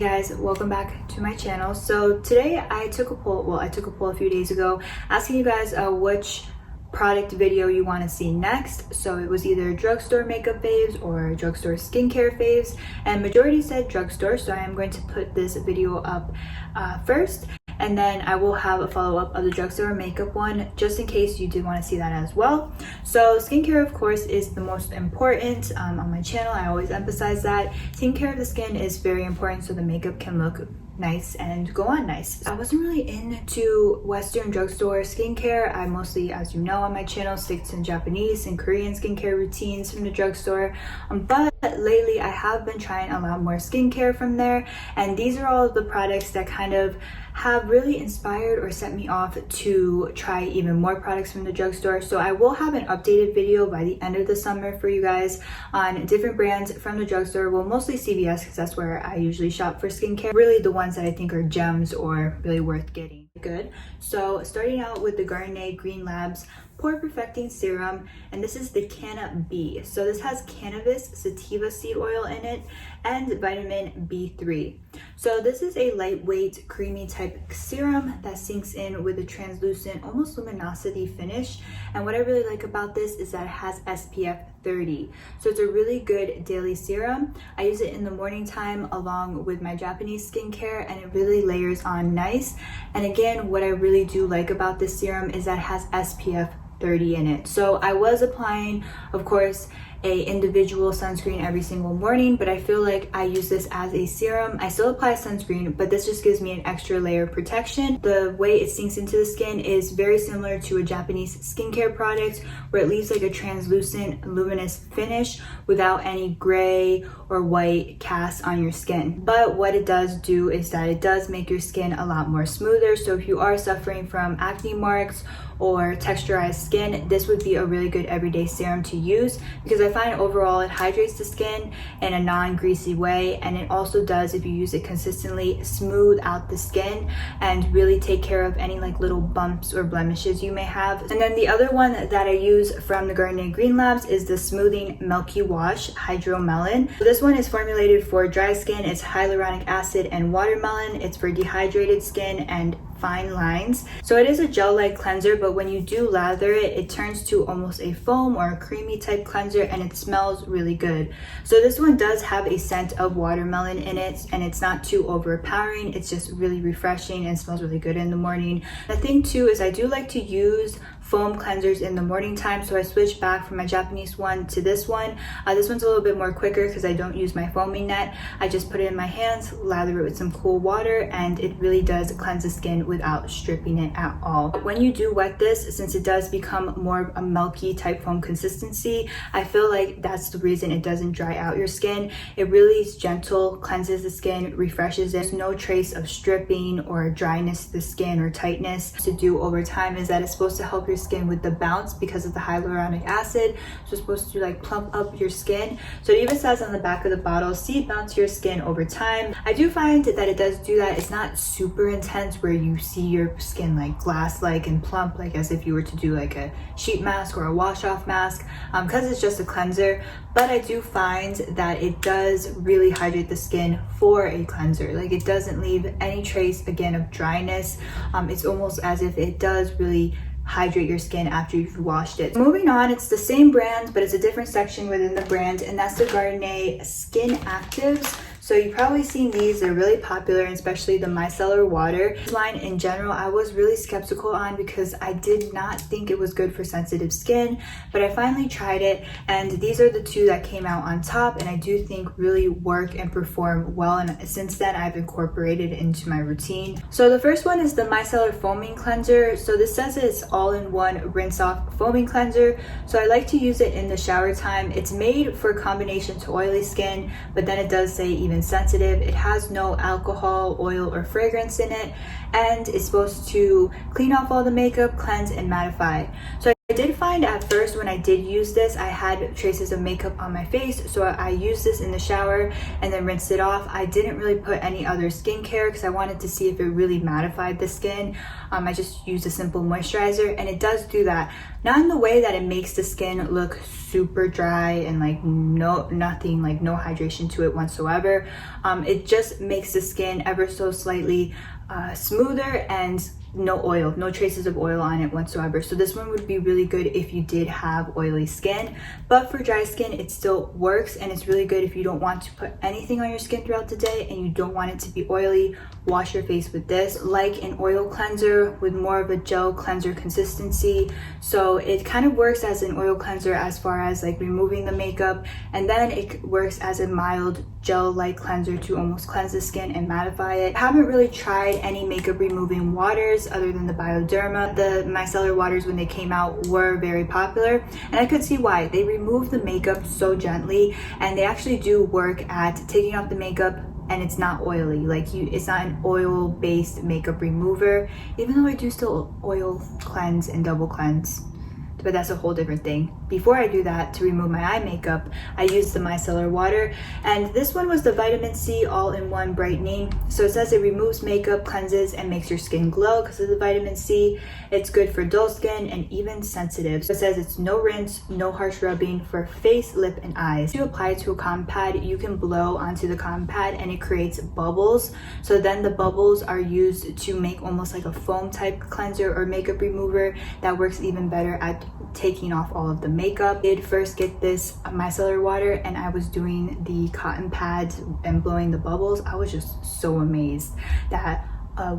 Guys, welcome back to my channel. So today I took a poll a few days ago asking you guys which product video you want to see next. So it was either drugstore makeup faves or drugstore skincare faves, and majority said drugstore, so I am going to put this video up first, and then I will have a follow-up of the drugstore makeup one just in case you did want to see that as well. So skincare, of course, is the most important on my channel. I always emphasize that skincare of the skin is very important so the makeup can look nice and go on nice. I wasn't really into Western drugstore skincare. I mostly, as you know on my channel, stick to Japanese and Korean skincare routines from the drugstore, but lately I have been trying a lot more skincare from there, and these are all of the products that kind of have really inspired or set me off to try even more products from the drugstore. So I will have an updated video by the end of the summer for you guys on different brands from the drugstore. Well, mostly CVS because that's where I usually shop for skincare. Really the ones that I think are gems or really worth getting. Good. So starting out with the Garnier Green Labs Pore Perfecting Serum, and this is the Canna-B. So this has cannabis sativa seed oil in it and vitamin B3. So this is a lightweight creamy type serum that sinks in with a translucent, almost luminosity finish. And what I really like about this is that it has SPF 30. So it's a really good daily serum. I use it in the morning time along with my Japanese skincare, and it really layers on nice. And again, what I really do like about this serum is that it has SPF 30 in it. So I was applying, of course, a individual sunscreen every single morning, but I feel like I use this as a serum. I still apply sunscreen, but this just gives me an extra layer of protection. The way it sinks into the skin is very similar to a Japanese skincare product where it leaves like a translucent luminous finish without any gray or white cast on your skin. But what it does do is that it does make your skin a lot more smoother. So if you are suffering from acne marks or texturized skin, this would be a really good everyday serum to use because I find overall it hydrates the skin in a non-greasy way, and it also does, if you use it consistently, smooth out the skin and really take care of any like little bumps or blemishes you may have. And then the other one that I use from the Garnier Green Labs is the Smoothing Milky Wash Hydro-Melon. So this one is formulated for dry skin. It's hyaluronic acid and watermelon. It's for dehydrated skin and fine lines. So it is a gel-like cleanser, but when you do lather it, it turns to almost a foam or a creamy type cleanser, and it smells really good. So this one does have a scent of watermelon in it, and it's not too overpowering. It's just really refreshing and smells really good in the morning. The thing too is I do like to use foam cleansers in the morning time, so I switched back from my Japanese one to this one. This one's a little bit more quicker because I don't use my foaming net. I just put it in my hands, lather it with some cool water, and it really does cleanse the skin without stripping it at all. When you do wet this, since it does become more a milky type foam consistency, I feel like that's the reason it doesn't dry out your skin. It really is gentle, cleanses the skin, refreshes it. There's no trace of stripping or dryness to the skin or tightness. To do over time is that it's supposed to help your skin with the bounce because of the hyaluronic acid. So it's supposed to like plump up your skin. So it even says on the back of the bottle, see bounce your skin over time. I do find that it does do that. It's not super intense where you see your skin like glass-like and plump, like as if you were to do like a sheet mask or a wash-off mask, because it's just a cleanser. But I do find that it does really hydrate the skin for a cleanser. Like it doesn't leave any trace again of dryness. It's almost as if it does really hydrate your skin after you've washed it. Moving on, it's the same brand, but it's a different section within the brand, and that's the Garnet SkinActives. So you've probably seen these, they're really popular, and especially the Micellar water. This line in general, I was really skeptical on because I did not think it was good for sensitive skin, but I finally tried it, and these are the two that came out on top, and I do think really work and perform well, and since then I've incorporated it into my routine. So the first one is the Micellar Foaming Cleanser. So this says it's all-in-one rinse-off foaming cleanser, so I like to use it in the shower time. It's made for combination to oily skin, but then it does say even sensitive. It has no alcohol, oil, or fragrance in it, and it's supposed to clean off all the makeup, cleanse, and mattify. So I did find at first when I did use this, I had traces of makeup on my face, so I used this in the shower and then rinsed it off. I didn't really put any other skincare because I wanted to see if it really mattified the skin. I just used a simple moisturizer, and it does do that. Not in the way that it makes the skin look super dry and like nothing, like no hydration to it whatsoever. It just makes the skin ever so slightly smoother and no oil, no traces of oil on it whatsoever. So this one would be really good if you did have oily skin, but for dry skin it still works, and it's really good if you don't want to put anything on your skin throughout the day and you don't want it to be oily. Wash your face with this like an oil cleanser with more of a gel cleanser consistency. So it kind of works as an oil cleanser as far as like removing the makeup, and then it works as a mild gel-like cleanser to almost cleanse the skin and mattify it. I haven't really tried any makeup removing waters other than the Bioderma. The Micellar waters, when they came out, were very popular, and I could see why. They remove the makeup so gently, and they actually do work at taking off the makeup, and it's not oily. Like it's not an oil-based makeup remover, even though I do still oil cleanse and double cleanse, but that's a whole different thing. Before I do that, to remove my eye makeup, I use the Micellar water, and this one was the vitamin C all-in-one brightening. So it says it removes makeup, cleanses, and makes your skin glow because of the vitamin C. It's good for dull skin and even sensitive. So it says it's no rinse, no harsh rubbing for face, lip, and eyes. To apply it to a cotton pad, you can blow onto the cotton pad and it creates bubbles. So then the bubbles are used to make almost like a foam type cleanser or makeup remover that works even better at taking off all of the makeup. I did first get this micellar water, and I was doing the cotton pads and blowing the bubbles. I was just so amazed that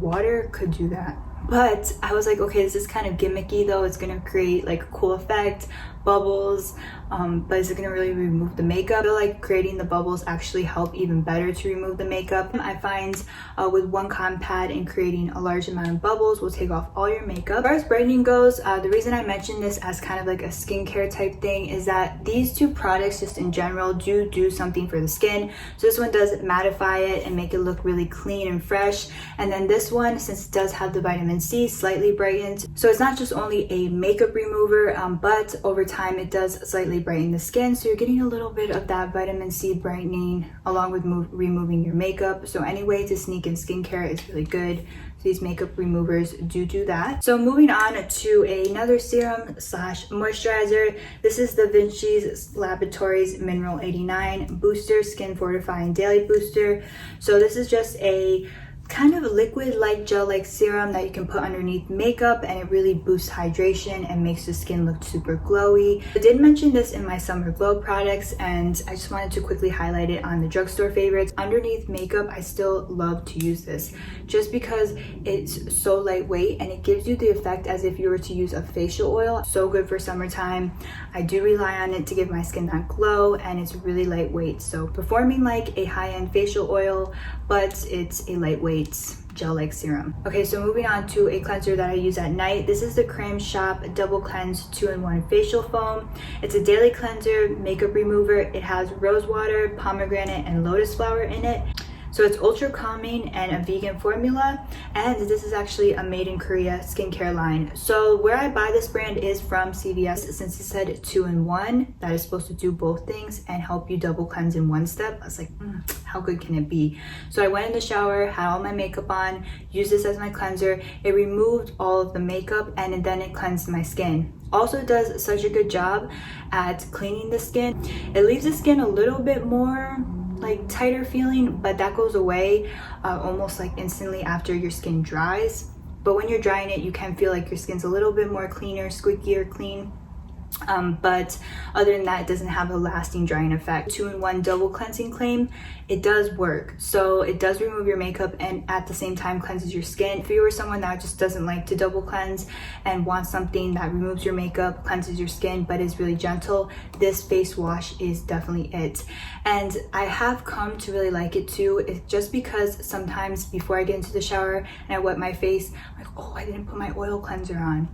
water could do that. But I was like, okay, this is kind of gimmicky though. It's gonna create like a cool effect, bubbles, but is it gonna really remove the makeup? I feel like creating the bubbles actually help even better to remove the makeup. I find with one cotton pad and creating a large amount of bubbles will take off all your makeup. As far as brightening goes, the reason I mentioned this as kind of like a skincare type thing is that these two products just in general do something for the skin. So this one does mattify it and make it look really clean and fresh, and then this one, since it does have the vitamin C, slightly brightens. So it's not just only a makeup remover, but over time it does slightly brighten the skin, so you're getting a little bit of that vitamin C brightening along with removing your makeup. So any way to sneak in skincare is really good. So these makeup removers do that. So moving on to another serum slash moisturizer. This is the Vichy's Laboratories Mineral 89 Booster Skin Fortifying Daily Booster. So this is just a kind of liquid like gel like serum that you can put underneath makeup, and it really boosts hydration and makes the skin look super glowy. I did mention this in my summer glow products, and I just wanted to quickly highlight it on the drugstore favorites. Underneath makeup, I still love to use this just because it's so lightweight and it gives you the effect as if you were to use a facial oil. So good for summertime. I do rely on it to give my skin that glow, and it's really lightweight, so performing like a high-end facial oil, but it's a lightweight gel-like serum. Okay, so moving on to a cleanser that I use at night. This is the Creme Shop Double Cleanse 2-in-1 Facial Foam. It's a daily cleanser, makeup remover. It has rose water, pomegranate, and lotus flower in it. So it's ultra calming and a vegan formula, and this is actually a made in Korea skincare line. So where I buy this brand is from CVS, since it said 2-in-1, that is supposed to do both things and help you double cleanse in one step. I was like, how good can it be? So I went in the shower, had all my makeup on, used this as my cleanser. It removed all of the makeup and then it cleansed my skin. Also does such a good job at cleaning the skin. It leaves the skin a little bit more like tighter feeling, but that goes away almost like instantly after your skin dries. But when you're drying it, you can feel like your skin's a little bit more cleaner, squeakier clean. But other than that, it doesn't have a lasting drying effect. 2-in-1 double cleansing claim, it does work. So it does remove your makeup and at the same time cleanses your skin. If you were someone that just doesn't like to double cleanse and wants something that removes your makeup, cleanses your skin, but is really gentle, this face wash is definitely it. And I have come to really like it too. It's just because sometimes before I get into the shower and I wet my face, I'm like, oh, I didn't put my oil cleanser on.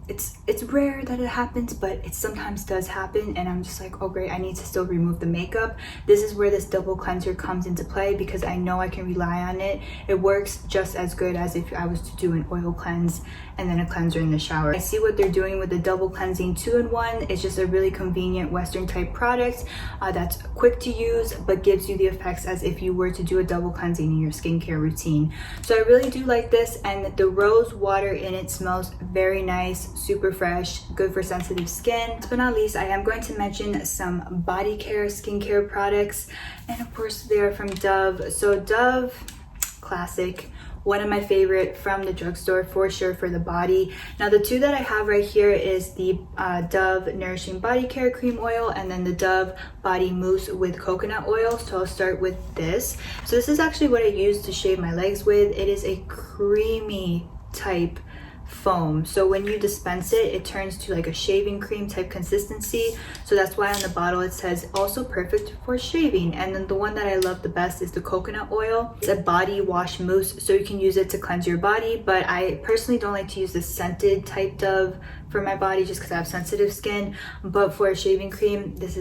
it's rare that it happens, but it sometimes does happen, and I'm just like, oh great, I need to still remove the makeup. This is where this double cleanser comes into play because I know I can rely on it. It works just as good as if I was to do an oil cleanse and then a cleanser in the shower. I see what they're doing with the double cleansing 2-in-1. It's just a really convenient Western type product that's quick to use but gives you the effects as if you were to do a double cleansing in your skincare routine. So I really do like this, and the rose water in it smells very nice, super fresh, good for sensitive skin. Last but not least, I am going to mention some body care skincare products, and of course they are from Dove. So Dove, classic, one of my favorite from the drugstore for sure for the body. Now the two that I have right here is the Dove Nourishing Body Care Cream Oil and then the Dove Body Mousse with coconut oil. So I'll start with this. So this is actually what I use to shave my legs with. It is a creamy type foam, so when you dispense it, it turns to like a shaving cream type consistency. So that's why on the bottle it says also perfect for shaving. And then the one that I love the best is the coconut oil. It's a body wash mousse, so you can use it to cleanse your body, but I personally don't like to use the scented type Dove for my body just because I have sensitive skin. But for a shaving cream, this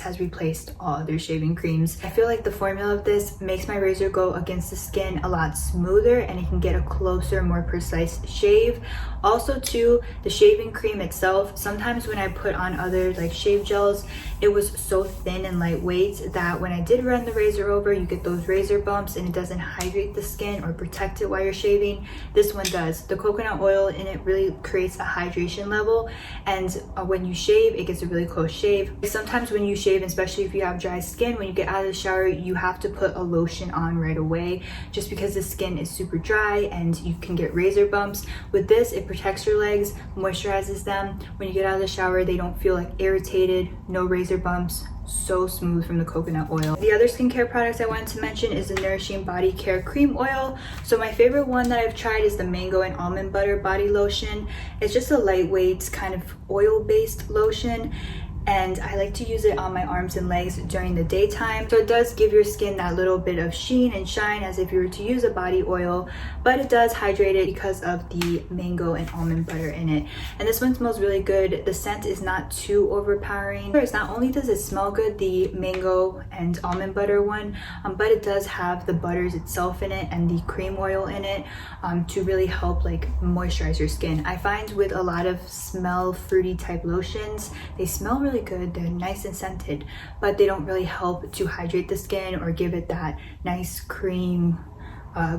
has replaced all other shaving creams. I feel like the formula of this makes my razor go against the skin a lot smoother, and it can get a closer, more precise shave. Also too, the shaving cream itself, sometimes when I put on other like shave gels, it was so thin and lightweight that when I did run the razor over, you get those razor bumps and it doesn't hydrate the skin or protect it while you're shaving. This one does. The coconut oil in it really creates a hydration level, and when you shave, it gets a really close shave. Sometimes when you shave, especially if you have dry skin, when you get out of the shower, you have to put a lotion on right away just because the skin is super dry and you can get razor bumps. With this, it protects your legs, moisturizes them. When you get out of the shower, they don't feel like irritated, no razor bumps, so smooth from the coconut oil. The other skincare products I wanted to mention is the Nourishing Body Care Cream Oil. So my favorite one that I've tried is the Mango and Almond Butter Body Lotion. It's just a lightweight kind of oil-based lotion, and I like to use it on my arms and legs during the daytime. So it does give your skin that little bit of sheen and shine as if you were to use a body oil, but it does hydrate it because of the mango and almond butter in it. And this one smells really good. The scent is not too overpowering. It's not only does it smell good, the mango and almond butter one, but it does have the butters itself in it and the cream oil in it to really help like moisturize your skin. I find with a lot of smell fruity type lotions, they smell really good, they're nice and scented, but they don't really help to hydrate the skin or give it that nice cream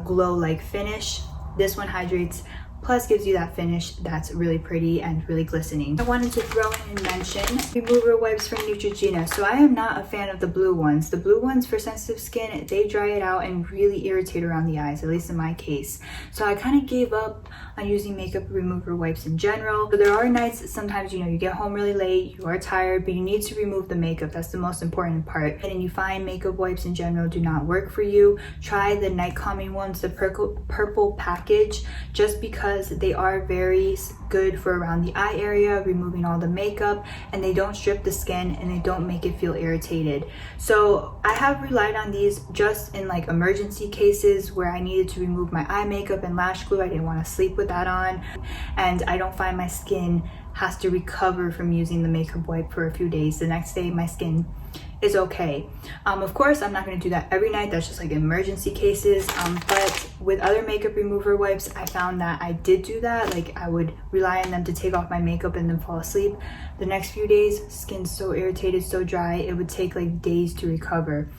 glow like finish. This one hydrates plus gives you that finish that's really pretty and really glistening. I wanted to throw in and mention remover wipes from Neutrogena. So I am not a fan of the blue ones. The blue ones for sensitive skin, they dry it out and really irritate around the eyes, at least in my case. So I kind of gave up on using makeup remover wipes in general. So there are nights, sometimes you know you get home really late, you are tired, but you need to remove the makeup. That's the most important part. And you find makeup wipes in general do not work for you, try the night calming ones, the purple package, just because they are very good for around the eye area, removing all the makeup, and they don't strip the skin and they don't make it feel irritated. So I have relied on these just in like emergency cases where I needed to remove my eye makeup and lash glue. I didn't want to sleep with that on, and I don't find my skin has to recover from using the makeup wipe for a few days. The next day my skin is okay. Of course, I'm not going to do that every night. That's just like emergency cases. But with other makeup remover wipes, I found that I did do that. Like I would rely on them to take off my makeup and then fall asleep. The next few days, skin's so irritated, so dry, it would take like days to recover.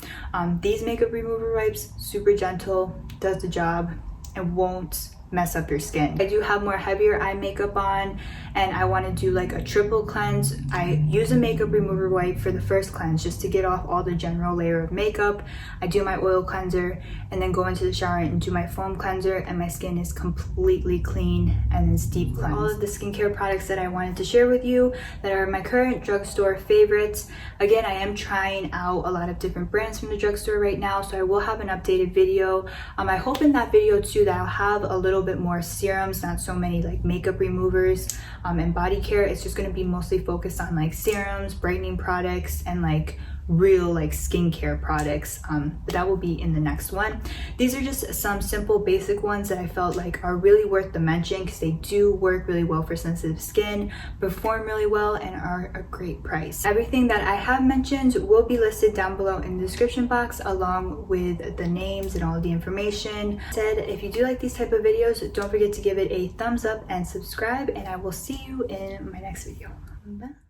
These makeup remover wipes, super gentle, does the job, and won't mess up your skin. I do have more heavier eye makeup on and I want to do like a triple cleanse. I use a makeup remover wipe for the first cleanse just to get off all the general layer of makeup. I do my oil cleanser and then go into the shower and do my foam cleanser, and my skin is completely clean and it's deep cleanse. All of the skincare products that I wanted to share with you that are my current drugstore favorites. Again, I am trying out a lot of different brands from the drugstore right now, so I will have an updated video. I hope in that video too that I'll have a little little bit more serums, not so many like makeup removers and body care. It's just going to be mostly focused on like serums, brightening products, and like real like skincare products, but that will be in the next one. These are just some simple basic ones that I felt like are really worth the mention because they do work really well for sensitive skin, perform really well, and are a great price. Everything that I have mentioned will be listed down below in the description box, along with the names and all the information. If you do like these type of videos, don't forget to give it a thumbs up and subscribe, and I will see you in my next video. Bye.